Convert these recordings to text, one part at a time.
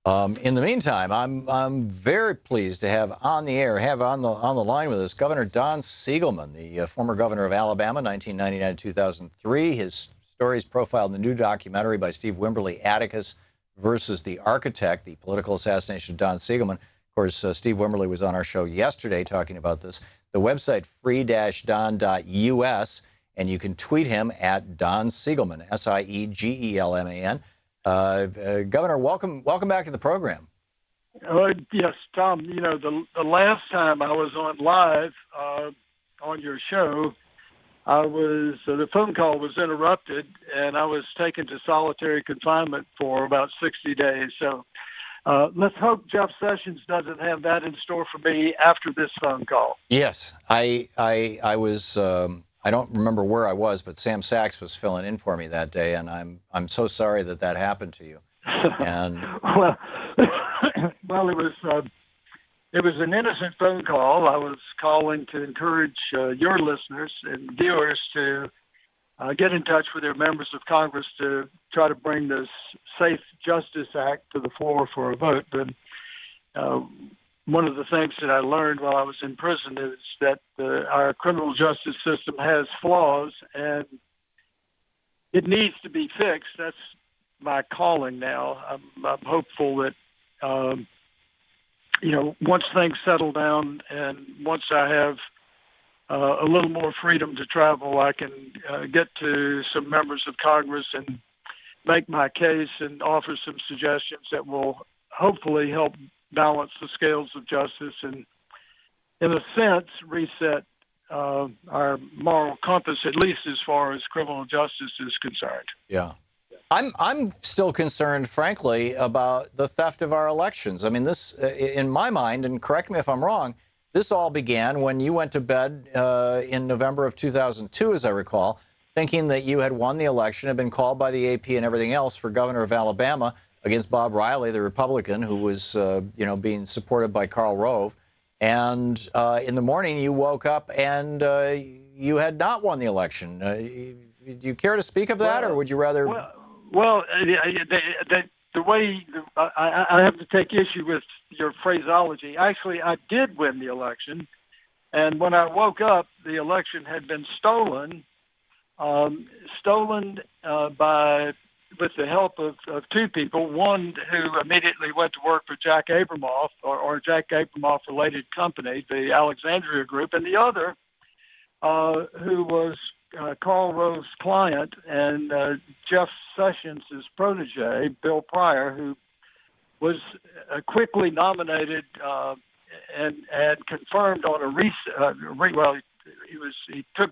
In the meantime, I'm very pleased to have on the line with us Governor Don Siegelman, the former governor of Alabama, 1999 to 2003. His story is profiled in the new documentary by Steve Wimberly, Atticus versus the Architect, the political assassination of Don Siegelman. Of course, Steve Wimberly was on our show yesterday talking about this. The website free-don.us, and you can tweet him at Don Siegelman, Siegelman. Governor, welcome back to the program. Yes, Tom. You know, the last time I was on live on your show, the phone call was interrupted, and I was taken to solitary confinement for about 60 days. So let's hope Jeff Sessions doesn't have that in store for me after this phone call. Yes, I was. I don't remember where I was, but Sam Sachs was filling in for me that day, and I'm so sorry that happened to you. And well, it was an innocent phone call. I was calling to encourage your listeners and viewers to get in touch with their members of Congress to try to bring this Safe Justice Act to the floor for a vote. But one of the things that I learned while I was in prison is that our criminal justice system has flaws, and it needs to be fixed. That's my calling now. I'm hopeful that, once things settle down and once I have a little more freedom to travel, I can get to some members of Congress and make my case and offer some suggestions that will hopefully help balance the scales of justice and, in a sense, reset our moral compass, at least as far as criminal justice is concerned. Yeah. I'm still concerned, frankly, about the theft of our elections. I mean, this, in my mind, and correct me if I'm wrong, this all began when you went to bed in November of 2002, as I recall, thinking that you had won the election, had been called by the AP and everything else for governor of Alabama against Bob Riley, the Republican, who was, being supported by Karl Rove. And in the morning, you woke up and you had not won the election. Do you care to speak of that, or would you rather? Well, the way I have to take issue with your phraseology. Actually, I did win the election, and when I woke up, the election had been stolen with the help of two people. One who immediately went to work for Jack Abramoff or Jack Abramoff related company, the Alexandria Group, and the other who was Karl Rove's client and Jeff Sessions' protege, Bill Pryor, who was quickly nominated and confirmed on a he took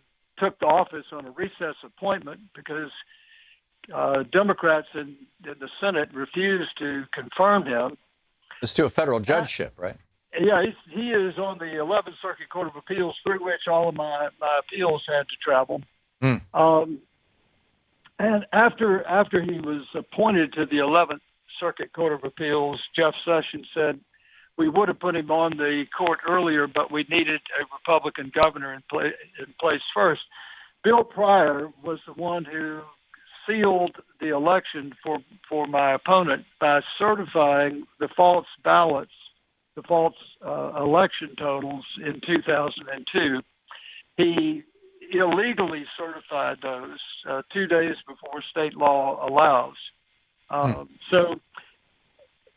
the office on a recess appointment because Democrats in the Senate refused to confirm him. It's to a federal judgeship, right? Yeah, he is on the 11th Circuit Court of Appeals, through which all of my appeals had to travel. And after he was appointed to the 11th Circuit Court of Appeals, Jeff Sessions said, we would have put him on the court earlier, but we needed a Republican governor in place first. Bill Pryor was the one who sealed the election for my opponent by certifying the false ballots, the false election totals in 2002. He illegally certified those 2 days before state law allows. So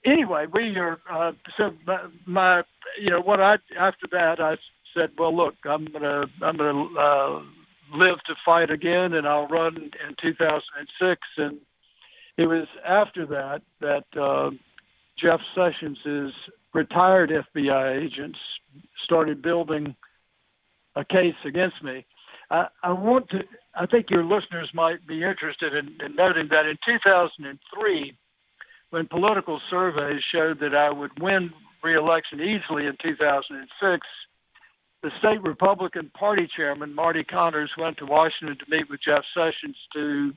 anyway, we are. So my after that I said, well, look, I'm gonna live to fight again, and I'll run in 2006. And it was after that Jeff Sessions' retired FBI agents started building a case against me. I think your listeners might be interested in noting that in 2003, when political surveys showed that I would win re-election easily in 2006, the state Republican Party chairman, Marty Connors, went to Washington to meet with Jeff Sessions to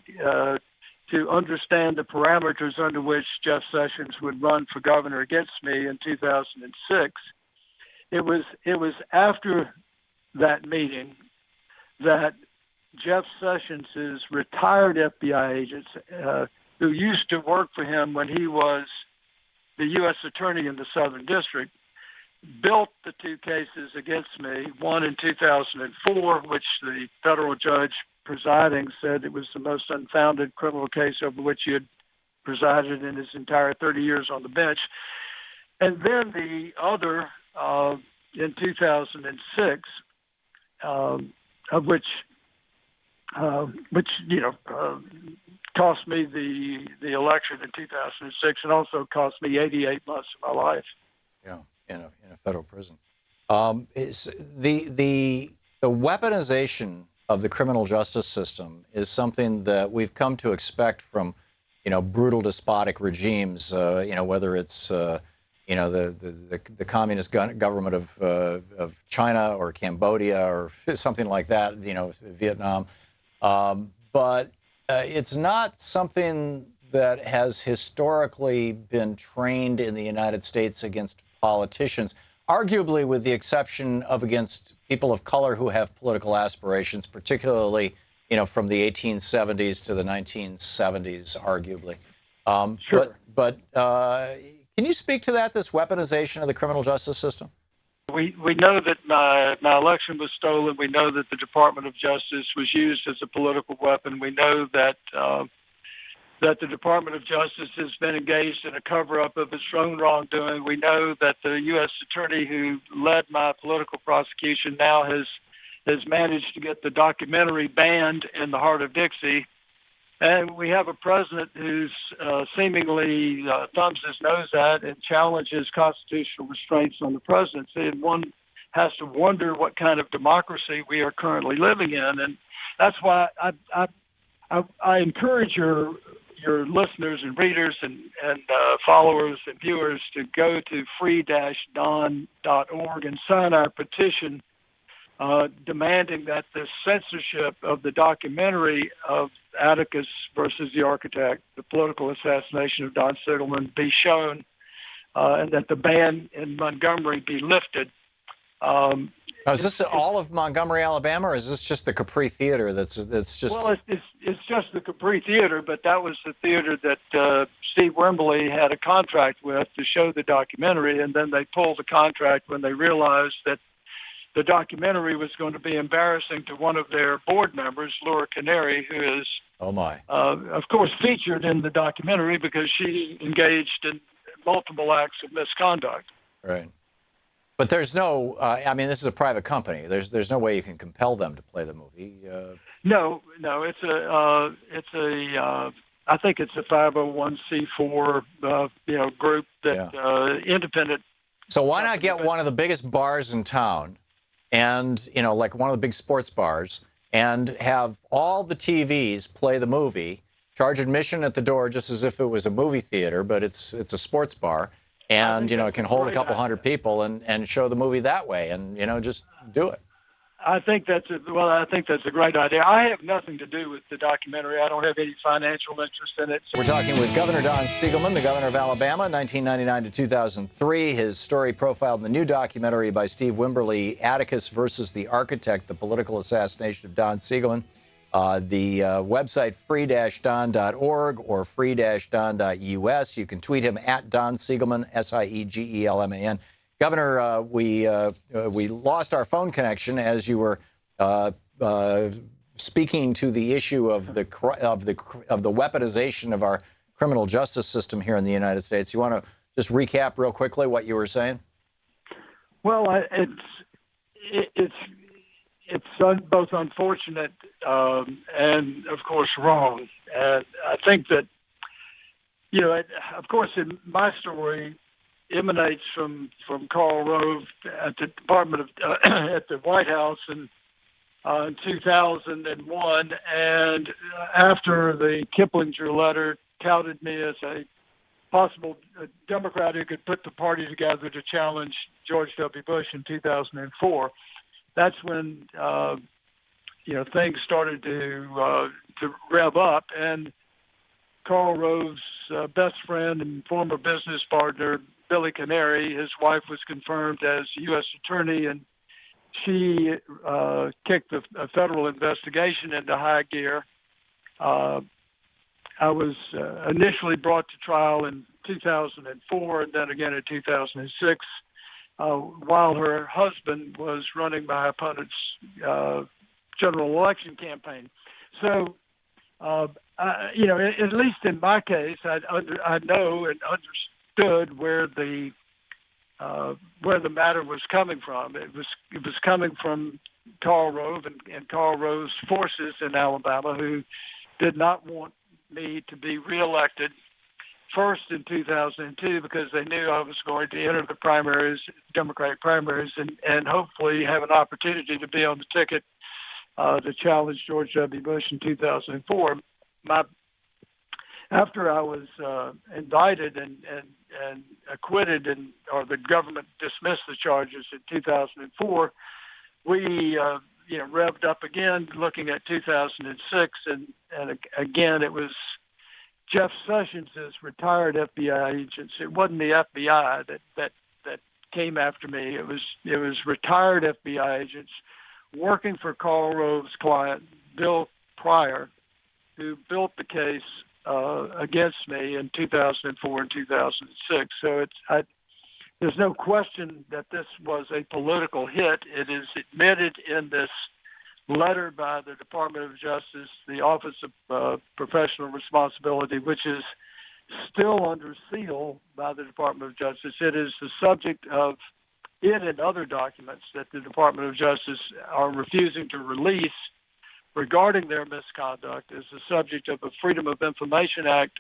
understand the parameters under which Jeff Sessions would run for governor against me in 2006. It was after that meeting that Jeff Sessions' retired FBI agents, who used to work for him when he was the U.S. Attorney in the Southern District built the two cases against me, one in 2004, which the federal judge presiding said it was the most unfounded criminal case over which he had presided in his entire 30 years on the bench. And then the other in 2006, of which cost me the election in 2006 and also cost me 88 months of my life. Yeah, in a federal prison. The weaponization of the criminal justice system is something that we've come to expect from, brutal despotic regimes. Whether it's the communist government of China or Cambodia or something like that. Vietnam. But it's not something that has historically been trained in the United States against politicians, arguably with the exception of against people of color who have political aspirations, particularly, from the 1870s to the 1970s, arguably. Sure. But can you speak to that, this weaponization of the criminal justice system? We know that my election was stolen. We know that the Department of Justice was used as a political weapon. We know that that the Department of Justice has been engaged in a cover-up of its own wrongdoing. We know that the U.S. Attorney who led my political prosecution now has managed to get the documentary banned in the heart of Dixie. And we have a president who's seemingly thumbs his nose at and challenges constitutional restraints on the presidency. And one has to wonder what kind of democracy we are currently living in. And that's why I encourage your listeners and readers and followers and viewers to go to free-don.org and sign our petition demanding that the censorship of the documentary of Atticus versus the Architect, the political assassination of Don Siegelman, be shown, and that the ban in Montgomery be lifted. Now, is this all of Montgomery, Alabama, or is this just the Capri Theater? That's just. Well, it's just the Capri Theater, but that was the theater that Steve Wembley had a contract with to show the documentary, and then they pulled the contract when they realized that the documentary was going to be embarrassing to one of their board members, Laura Canary, who is, of course, featured in the documentary because she engaged in multiple acts of misconduct. Right. But there's no, this is a private company. There's no way you can compel them to play the movie. No, I think it's a 501c4, group that independent. So why not get one of the biggest bars in town, and like one of the big sports bars, and have all the TVs play the movie, charge admission at the door just as if it was a movie theater, but it's a sports bar. And, it can hold a couple hundred people and show the movie that way and, just do it. I think that's a great idea. I have nothing to do with the documentary. I don't have any financial interest in it. We're talking with Governor Don Siegelman, the governor of Alabama, 1999 to 2003. His story profiled in the new documentary by Steve Wimberly, Atticus versus the Architect, the political assassination of Don Siegelman. The website free-don.org or free-don.us. You can tweet him at Don Siegelman, Siegelman. Governor, we lost our phone connection as you were speaking to the issue of the weaponization of our criminal justice system here in the United States. You want to just recap real quickly what you were saying? Well, it's both unfortunate and, of course, wrong. And I think that, of course, in my story emanates from Karl Rove at the Department of at the White House in 2001, and after the Kiplinger letter touted me as a possible Democrat who could put the party together to challenge George W. Bush in 2004. That's when things started to rev up, and Karl Rove's best friend and former business partner, Billy Canary, his wife was confirmed as U.S. Attorney, and she kicked a federal investigation into high gear. I was initially brought to trial in 2004 and then again in 2006, while her husband was running my opponent's general election campaign. So, at least in my case, I know and understood where the matter was coming from. It was coming from Karl Rove and Karl Rove's forces in Alabama, who did not want me to be reelected first in 2002 because they knew I was going to enter the primaries, Democratic primaries, and hopefully have an opportunity to be on the ticket to challenge George W. Bush in 2004. After I was indicted and acquitted, or the government dismissed the charges in 2004, we revved up again, looking at 2006, and again it was Jeff Sessions' retired FBI agents. It wasn't the FBI that came after me. It was retired FBI agents working for Karl Rove's client, Bill Pryor, who built the case against me in 2004 and 2006. So there's no question that this was a political hit. It is admitted in this letter by the Department of Justice, the Office of Professional Responsibility, which is still under seal by the Department of Justice. It is the subject of it and other documents that the Department of Justice are refusing to release regarding their misconduct is the subject of a Freedom of Information Act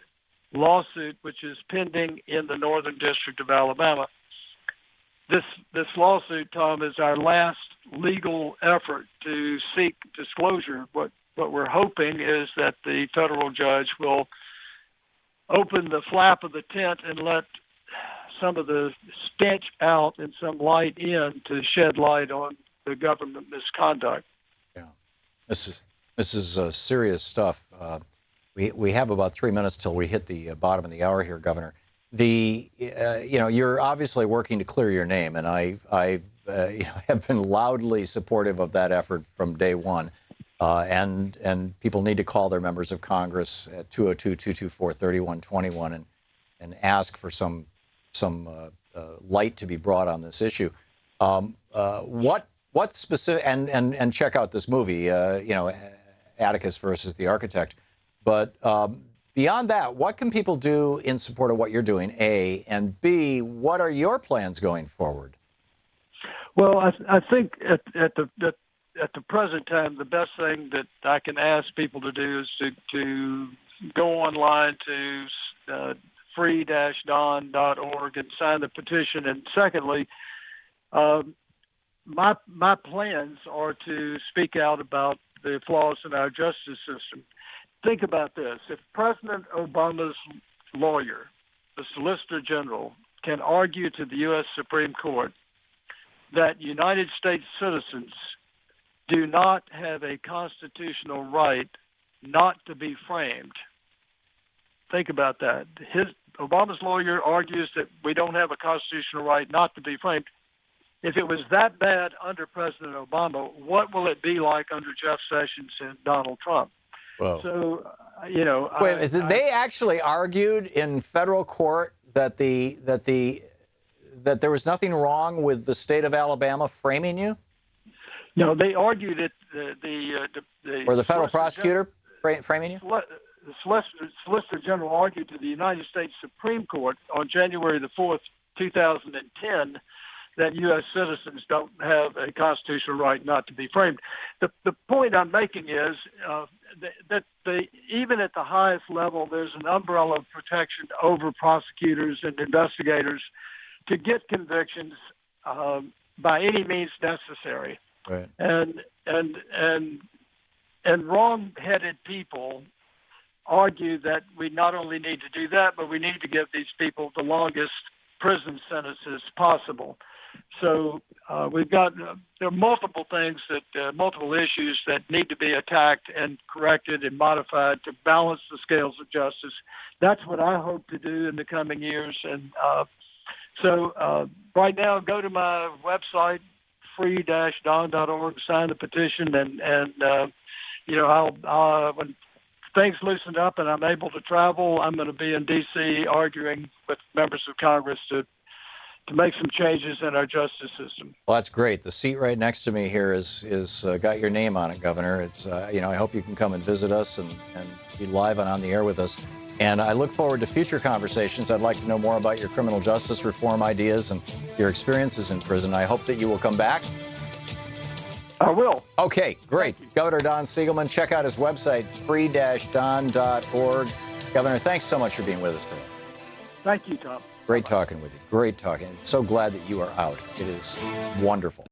lawsuit, which is pending in the Northern District of Alabama. This lawsuit, Tom, is our last legal effort to seek disclosure. What we're hoping is that the federal judge will open the flap of the tent and let some of the stench out and some light in to shed light on the government misconduct. Yeah, this is serious stuff. We have about 3 minutes till we hit the bottom of the hour here, Governor. You're obviously working to clear your name, and I have been loudly supportive of that effort from day one. And people need to call their members of Congress at 202-224-3121 and ask for some light to be brought on this issue. What specific and check out this movie, Atticus versus the Architect. But beyond that, what can people do in support of what you're doing? A, and B, what are your plans going forward? Well, I think at the present time, the best thing that I can ask people to do is to go online to free-don.org and sign the petition. And secondly, my plans are to speak out about the flaws in our justice system. Think about this. If President Obama's lawyer, the Solicitor General, can argue to the U.S. Supreme Court that United States citizens do not have a constitutional right not to be framed, think about that. Obama's lawyer argues that we don't have a constitutional right not to be framed. If it was that bad under President Obama, what will it be like under Jeff Sessions and Donald Trump? Whoa. So, Wait, they actually argued in federal court that there was nothing wrong with the state of Alabama framing you? No, they argued it. Or the federal prosecutor framing you? The Solicitor General argued to the United States Supreme Court on January the 4th, 2010, that U.S. citizens don't have a constitutional right not to be framed. The point I'm making is that even at the highest level, there's an umbrella of protection over prosecutors and investigators to get convictions by any means necessary. Right. And wrong-headed people argue that we not only need to do that, but we need to give these people the longest prison sentences possible. So there are multiple things multiple issues that need to be attacked and corrected and modified to balance the scales of justice. That's what I hope to do in the coming years. And so right now, go to my website, free-don.org, sign the petition, and I'll when things loosen up and I'm able to travel, I'm going to be in D.C. arguing with members of Congress to make some changes in our justice system. Well, that's great. The seat right next to me here is got your name on it, Governor. It's I hope you can come and visit us and be live and on the air with us. And I look forward to future conversations. I'd like to know more about your criminal justice reform ideas and your experiences in prison. I hope that you will come back. I will. Okay, great. Governor Don Siegelman, check out his website, free-don.org. Governor, thanks so much for being with us today. Thank you, Thom. Great talking with you. Great talking. So glad that you are out. It is wonderful.